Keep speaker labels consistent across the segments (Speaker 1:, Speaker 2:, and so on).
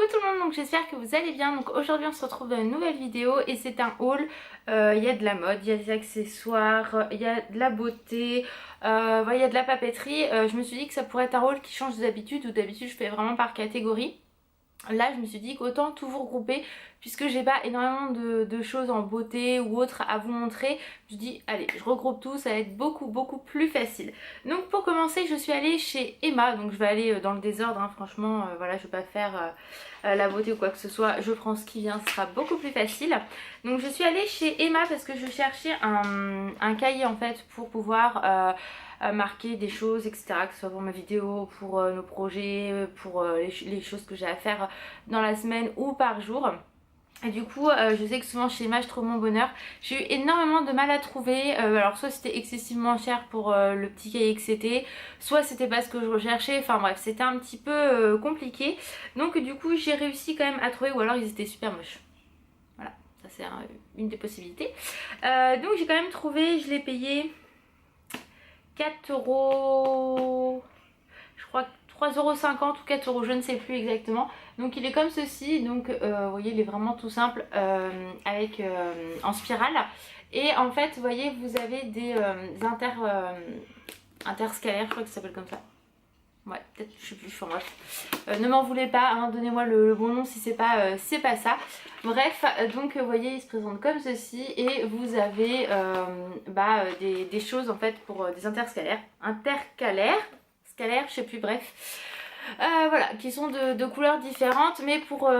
Speaker 1: tout le monde, donc j'espère que vous allez bien. Donc aujourd'hui on se retrouve dans une nouvelle vidéo et c'est un haul. Il y a de la mode, il y a des accessoires, il y a de la beauté, il y a de la papeterie. Je me suis dit que ça pourrait être un haul qui change d'habitude, où d'habitude je fais vraiment par catégorie. Là je me suis dit qu'autant tout vous regrouper, puisque j'ai pas énormément de choses en beauté ou autre à vous montrer. Je dis allez, je regroupe tout, ça va être beaucoup plus facile. Donc pour commencer je suis allée chez Emma, donc je vais aller dans le désordre hein, franchement voilà, je vais pas faire la beauté ou quoi que ce soit, je prends ce qui vient, ce sera beaucoup plus facile. Donc je suis allée chez Emma parce que je cherchais un cahier en fait pour pouvoir marquer des choses, etc. Que ce soit pour mes vidéos, pour nos projets, pour les choses que j'ai à faire dans la semaine ou par jour. Et du coup, je sais que souvent chez Emma, je trouve mon bonheur. J'ai eu énormément de mal à trouver. Alors, soit c'était excessivement cher pour le petit cahier que c'était, soit c'était pas ce que je recherchais. Enfin bref, c'était un petit peu compliqué. Donc, du coup, j'ai réussi quand même à trouver, ou alors ils étaient super moches. Voilà, ça c'est une des possibilités. Donc, j'ai quand même trouvé, je l'ai payé 4 €, je crois 3,50 € ou 4 €, je ne sais plus exactement. Donc il est comme ceci, donc vous voyez il est vraiment tout simple avec en spirale. Et en fait vous voyez vous avez des interscalaires, je crois que ça s'appelle comme ça. Ouais, peut-être, je sais plus, enfin bref. Ne m'en voulez pas, hein, donnez-moi le bon nom si c'est pas ça. Bref, donc vous voyez, il se présente comme ceci et vous avez des choses en fait pour des intercalaires, scalaires, je sais plus, bref. Voilà, qui sont de couleurs différentes, mais pour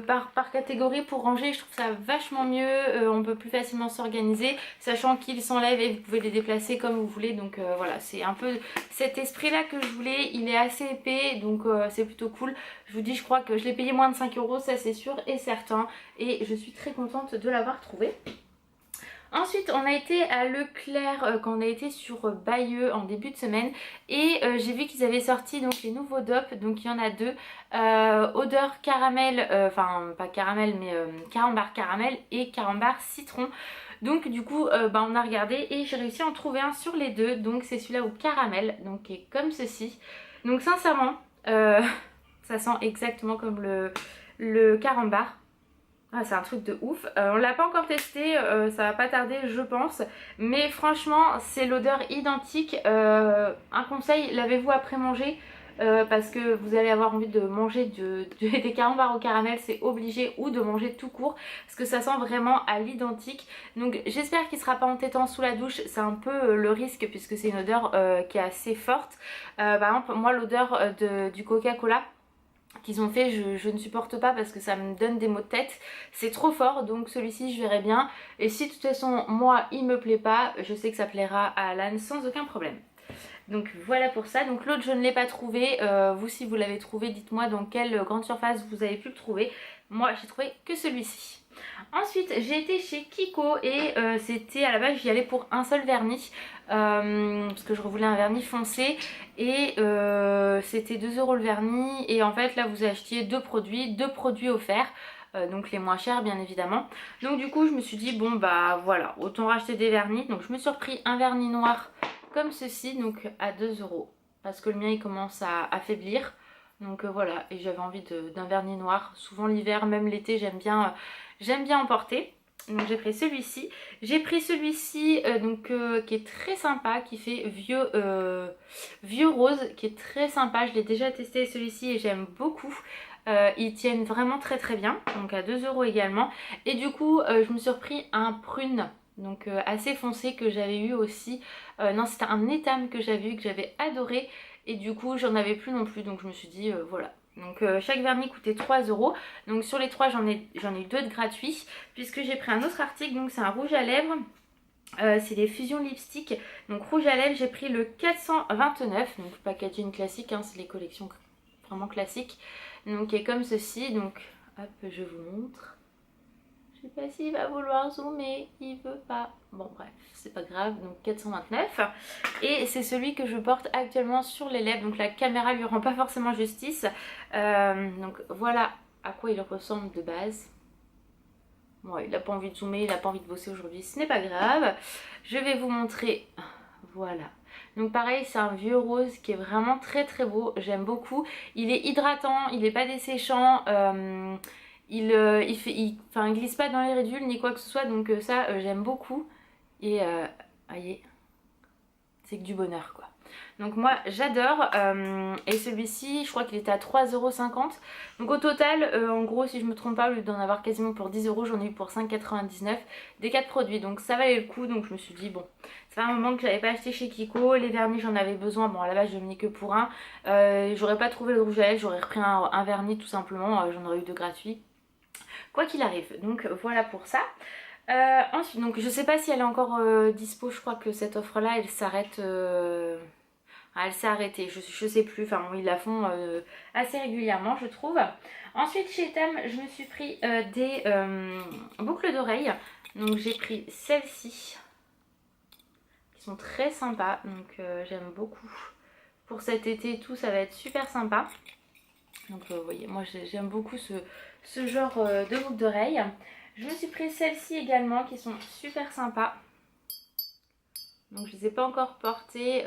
Speaker 1: par catégorie, pour ranger, je trouve ça vachement mieux. On peut plus facilement s'organiser, sachant qu'ils s'enlèvent et vous pouvez les déplacer comme vous voulez. Donc voilà, c'est un peu cet esprit là que je voulais. Il est assez épais, donc c'est plutôt cool. Je vous dis, je crois que je l'ai payé moins de 5 €, ça c'est sûr et certain, et je suis très contente de l'avoir trouvé. Ensuite on a été à Leclerc quand on a été sur Bayeux en début de semaine, et j'ai vu qu'ils avaient sorti donc les nouveaux dopes. Donc il y en a deux, odeur caramel, enfin pas caramel mais carambar caramel et carambar citron. Donc du coup on a regardé et j'ai réussi à en trouver un sur les deux. Donc c'est celui-là au caramel, donc qui est comme ceci. Donc sincèrement ça sent exactement comme le carambar. Ah, c'est un truc de ouf. On l'a pas encore testé, ça va pas tarder je pense. Mais franchement c'est l'odeur identique. Un conseil, lavez-vous après manger. Parce que vous allez avoir envie de manger des carambars au caramel, c'est obligé, ou de manger tout court, parce que ça sent vraiment à l'identique. Donc j'espère qu'il sera pas entêtant sous la douche, c'est un peu le risque puisque c'est une odeur qui est assez forte. Par exemple moi l'odeur du Coca-Cola qu'ils ont fait, je ne supporte pas parce que ça me donne des maux de tête, c'est trop fort. Donc celui-ci je verrai bien, et si de toute façon moi il me plaît pas, je sais que ça plaira à Alan sans aucun problème. Donc voilà pour ça. Donc l'autre je ne l'ai pas trouvé, vous si vous l'avez trouvé dites-moi dans quelle grande surface vous avez pu le trouver. Moi j'ai trouvé que celui-ci. Ensuite j'ai été chez Kiko et c'était à la base j'y allais pour un seul vernis parce que je voulais un vernis foncé, et c'était 2 € le vernis, et en fait là vous achetiez deux produits offerts. Donc les moins chers bien évidemment. Donc du coup je me suis dit bon bah voilà, autant racheter des vernis. Donc je me suis repris un vernis noir comme ceci, donc à 2 € parce que le mien il commence à affaiblir. Donc voilà, et j'avais envie d'un vernis noir. Souvent l'hiver, même l'été, j'aime bien en porter. Donc j'ai pris celui-ci. J'ai pris celui-ci qui est très sympa, qui fait vieux rose, qui est très sympa. Je l'ai déjà testé celui-ci et j'aime beaucoup. Ils tiennent vraiment très bien, donc à 2 € également. Et du coup je me suis repris un prune, donc assez foncé, que j'avais eu aussi. Non, c'était un étame que j'avais eu, que j'avais adoré, et du coup j'en avais plus non plus, donc je me suis dit voilà. Donc chaque vernis coûtait 3 €. Donc sur les 3 j'en ai eu 2 de gratuits, puisque j'ai pris un autre article. Donc c'est un rouge à lèvres, c'est des fusions lipstick. Donc rouge à lèvres j'ai pris le 429, donc packaging classique hein, c'est les collections vraiment classiques. Donc qui est comme ceci, donc hop je vous montre. Je sais pas s'il va vouloir zoomer, il veut pas. Bon bref, c'est pas grave, donc 429. Et c'est celui que je porte actuellement sur les lèvres, donc la caméra lui rend pas forcément justice. Donc voilà à quoi il ressemble de base. Bon, il a pas envie de zoomer, il a pas envie de bosser aujourd'hui, ce n'est pas grave. Je vais vous montrer, voilà. Donc pareil, c'est un vieux rose qui est vraiment très très beau, j'aime beaucoup. Il est hydratant, il n'est pas desséchant, il glisse pas dans les ridules ni quoi que ce soit, donc ça j'aime beaucoup. Et voyez, c'est que du bonheur quoi. Donc moi j'adore, et celui-ci je crois qu'il était à 3,50 €. Donc au total, en gros si je me trompe pas, au lieu d'en avoir quasiment pour 10 €, j'en ai eu pour 5,99 € des 4 produits. Donc ça valait le coup, donc je me suis dit bon, ça fait un moment que j'avais pas acheté chez Kiko. Les vernis j'en avais besoin, bon à la base je n'ai que pour un. J'aurais pas trouvé le rouge à lèvres, j'aurais repris un vernis tout simplement, j'en aurais eu deux gratuits. Quoi qu'il arrive, donc voilà pour ça. Ensuite, donc je sais pas si elle est encore dispo, je crois que cette offre là elle s'arrête... elle s'est arrêtée, je sais plus, enfin ils la font assez régulièrement je trouve. Ensuite chez Etam, je me suis pris des boucles d'oreilles. Donc j'ai pris celles-ci, qui sont très sympas, donc j'aime beaucoup. Pour cet été et tout, ça va être super sympa. Donc vous voyez, moi j'aime beaucoup ce genre de boucles d'oreilles. Je me suis pris celles-ci également, qui sont super sympas. Donc je ne les ai pas encore portées,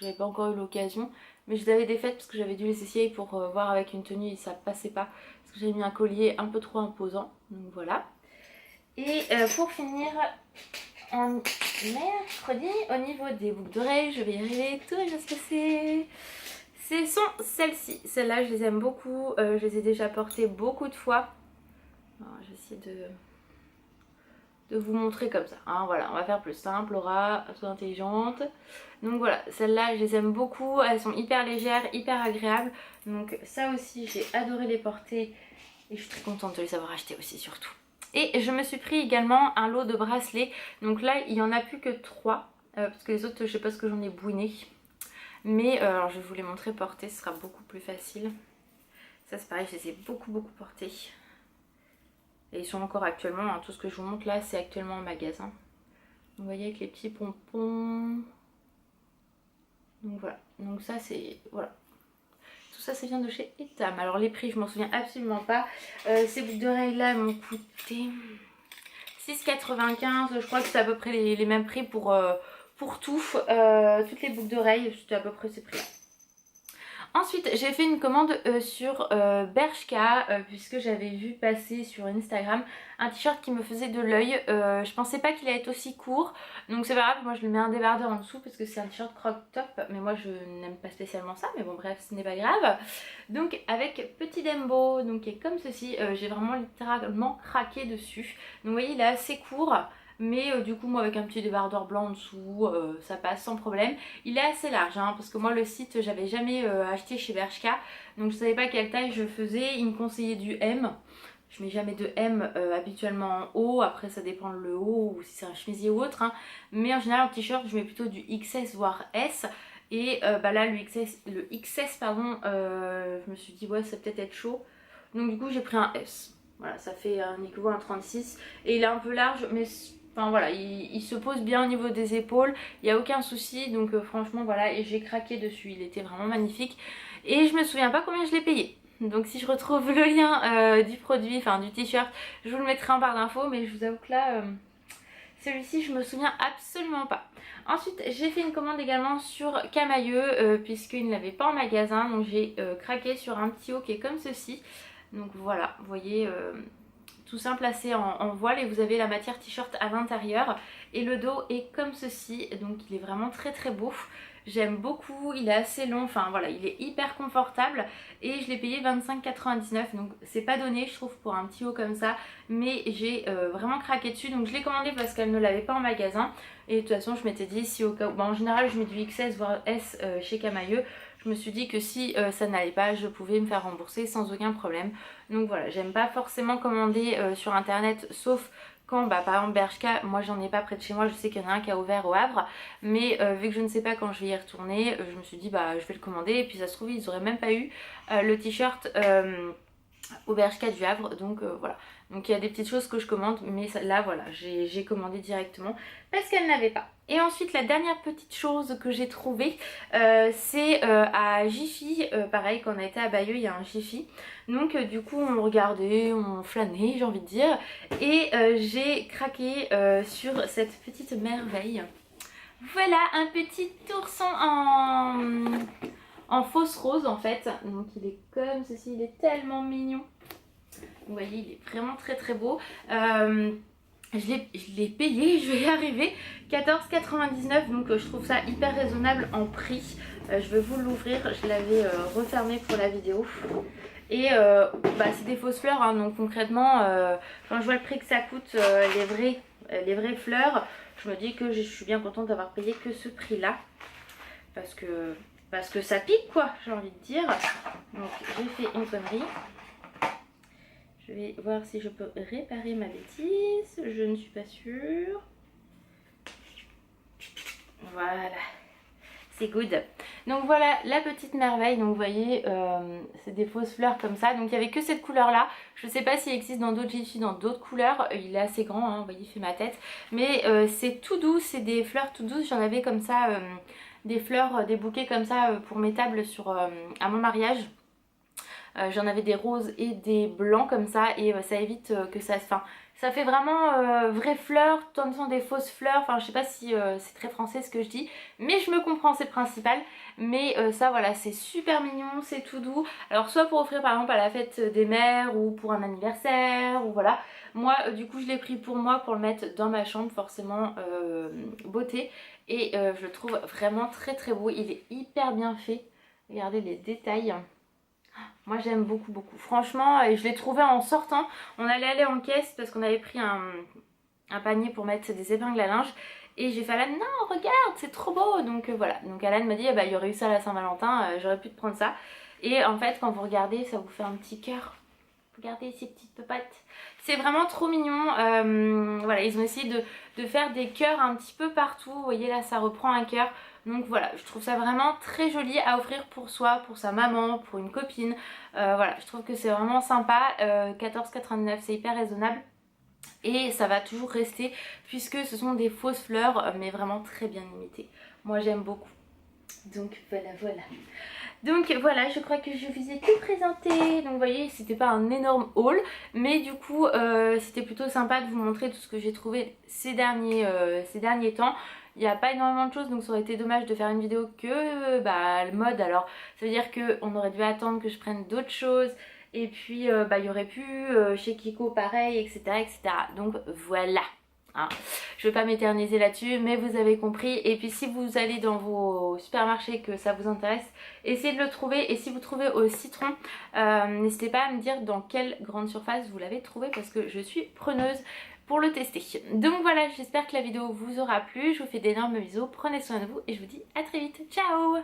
Speaker 1: j'avais pas encore eu l'occasion, mais je les avais défaites parce que j'avais dû les essayer pour voir avec une tenue et ça passait pas parce que j'avais mis un collier un peu trop imposant, donc voilà. Et pour finir, en mercredi, au niveau des boucles d'oreilles, je vais y arriver, tout va bien se passer. Ce sont celles-ci, celles-là je les aime beaucoup, je les ai déjà portées beaucoup de fois. Je vais essayer de vous montrer comme ça, hein, voilà, on va faire plus simple. Laura, sois intelligente. Donc voilà, celles-là je les aime beaucoup, elles sont hyper légères, hyper agréables. Donc ça aussi j'ai adoré les porter et je suis très contente de les avoir achetées aussi surtout. Et je me suis pris également un lot de bracelets. Donc là il n'y en a plus que 3 parce que les autres je sais pas ce que j'en ai bouiné. Mais alors je vais vous les montrer porter, ce sera beaucoup plus facile. Ça c'est pareil, je les ai beaucoup portés. Et ils sont encore actuellement, hein, tout ce que je vous montre là c'est actuellement en magasin. Vous voyez avec les petits pompons. Donc voilà, donc ça c'est, voilà. Tout ça vient de chez Etam. Alors les prix je m'en souviens absolument pas. Ces boucles d'oreilles là m'ont coûté 6,95 €. Je crois que c'est à peu près les mêmes prix pour tout. Toutes les boucles d'oreilles, c'était à peu près ces prix là. Ensuite j'ai fait une commande sur Bershka puisque j'avais vu passer sur Instagram un t-shirt qui me faisait de l'œil. Je pensais pas qu'il allait être aussi court, donc c'est pas grave, moi je lui mets un débardeur en dessous parce que c'est un t-shirt crop top, mais moi je n'aime pas spécialement ça, mais bon bref ce n'est pas grave. Donc avec petit dembo, donc qui est comme ceci, j'ai vraiment littéralement craqué dessus. Donc vous voyez il est assez court. Mais du coup moi avec un petit débardeur blanc en dessous ça passe sans problème. Il est assez large hein, parce que moi le site j'avais jamais acheté chez Bershka, donc je savais pas quelle taille je faisais. Il me conseillait du M. Je mets jamais de M habituellement en haut, après ça dépend le haut ou si c'est un chemisier ou autre hein. Mais en général en t-shirt je mets plutôt du XS voire S. Et là le XS pardon, je me suis dit ouais ça peut être chaud. Donc du coup j'ai pris un S. Voilà, ça fait un équivalent à 36 et il est un peu large mais enfin voilà, il se pose bien au niveau des épaules, il n'y a aucun souci, donc franchement voilà, et j'ai craqué dessus, il était vraiment magnifique. Et je me souviens pas combien je l'ai payé. Donc si je retrouve le lien du produit, enfin du t-shirt, je vous le mettrai en barre d'infos, mais je vous avoue que là, celui-ci je me souviens absolument pas. Ensuite j'ai fait une commande également sur Camailleux, puisqu'il ne l'avait pas en magasin, donc j'ai craqué sur un petit haut qui est comme ceci. Donc voilà, vous voyez... tout simple, placé en voile, et vous avez la matière t-shirt à l'intérieur et le dos est comme ceci, donc il est vraiment très beau. J'aime beaucoup, il est assez long, enfin voilà, il est hyper confortable et je l'ai payé 25,99 €, donc c'est pas donné je trouve pour un petit haut comme ça, mais j'ai vraiment craqué dessus, donc je l'ai commandé parce qu'elle ne l'avait pas en magasin. Et de toute façon je m'étais dit si au cas où, en général je mets du XS voire S chez Camailleux, je me suis dit que si ça n'allait pas je pouvais me faire rembourser sans aucun problème. Donc voilà, j'aime pas forcément commander sur internet sauf quand par exemple Bershka, moi j'en ai pas près de chez moi, je sais qu'il y en a un qui a ouvert au Havre, mais vu que je ne sais pas quand je vais y retourner, je me suis dit je vais le commander, et puis ça se trouve ils auraient même pas eu le t-shirt au Bershka du Havre, donc voilà. Donc il y a des petites choses que je commande, mais là voilà, j'ai commandé directement parce qu'elle n'avait pas. Et ensuite la dernière petite chose que j'ai trouvée, c'est à Jiffy, pareil quand on a été à Bayeux il y a un Jiffy. Donc du coup on regardait, on flânait j'ai envie de dire, et j'ai craqué sur cette petite merveille. Voilà un petit ourson en fausse rose en fait. Donc il est comme ceci, il est tellement mignon. Vous voyez, il est vraiment très très beau. Je l'ai payé, je vais y arriver, 14,99 €, donc je trouve ça hyper raisonnable en prix. Je vais vous l'ouvrir, je l'avais refermé pour la vidéo. Et c'est des fausses fleurs, hein, donc concrètement, quand je vois le prix que ça coûte, les vraies fleurs, je me dis que je suis bien contente d'avoir payé que ce prix-là. Parce que ça pique quoi, j'ai envie de dire. Donc j'ai fait une connerie. Je vais voir si je peux réparer ma bêtise. Je ne suis pas sûre. Voilà. C'est good. Donc voilà la petite merveille. Donc vous voyez, c'est des fausses fleurs comme ça. Donc il n'y avait que cette couleur là. Je ne sais pas s'il existe dans d'autres Jiffy, dans d'autres couleurs. Il est assez grand, hein, vous voyez, il fait ma tête. Mais c'est tout doux, c'est des fleurs tout douces. J'en avais comme ça, des fleurs, des bouquets comme ça pour mes tables à mon mariage. J'en avais des roses et des blancs comme ça et ça évite que ça... Enfin, ça fait vraiment vraies fleurs, tout en étant des fausses fleurs. Enfin, je sais pas si c'est très français ce que je dis, mais je me comprends, c'est le principal. Mais ça, voilà, c'est super mignon, c'est tout doux. Alors, soit pour offrir par exemple à la fête des mères ou pour un anniversaire, ou voilà. Moi, du coup, je l'ai pris pour moi, pour le mettre dans ma chambre, forcément, beauté. Et je le trouve vraiment très très beau. Il est hyper bien fait. Regardez les détails. Moi j'aime beaucoup beaucoup. Franchement, je l'ai trouvé en sortant. On allait aller en caisse parce qu'on avait pris un panier pour mettre des épingles à linge. Et j'ai fait à Alan, non regarde c'est trop beau. Donc voilà. Donc Alan m'a dit, il y aurait eu ça à la Saint-Valentin, j'aurais pu te prendre ça. Et en fait quand vous regardez, ça vous fait un petit cœur. Regardez ces petites papates. C'est vraiment trop mignon. Voilà, ils ont essayé de faire des cœurs un petit peu partout. Vous voyez là, ça reprend un cœur. Donc voilà, je trouve ça vraiment très joli à offrir pour soi, pour sa maman, pour une copine. Voilà, je trouve que c'est vraiment sympa. 14,99 €, c'est hyper raisonnable. Et ça va toujours rester puisque ce sont des fausses fleurs, mais vraiment très bien limitées. Moi j'aime beaucoup. Donc voilà, voilà. Donc voilà, je crois que je vous ai tout présenté. Donc vous voyez, c'était pas un énorme haul, mais du coup c'était plutôt sympa de vous montrer tout ce que j'ai trouvé ces derniers temps. Il n'y a pas énormément de choses, donc ça aurait été dommage de faire une vidéo que le mode. Alors ça veut dire qu'on aurait dû attendre que je prenne d'autres choses. Et puis il y aurait pu chez Kiko pareil, etc. etc. Donc voilà. Hein. Je ne vais pas m'éterniser là-dessus, mais vous avez compris. Et puis si vous allez dans vos supermarchés que ça vous intéresse, essayez de le trouver. Et si vous trouvez au citron, n'hésitez pas à me dire dans quelle grande surface vous l'avez trouvé, parce que je suis preneuse pour le tester. Donc voilà, j'espère que la vidéo vous aura plu. Je vous fais d'énormes bisous, prenez soin de vous et je vous dis à très vite. Ciao!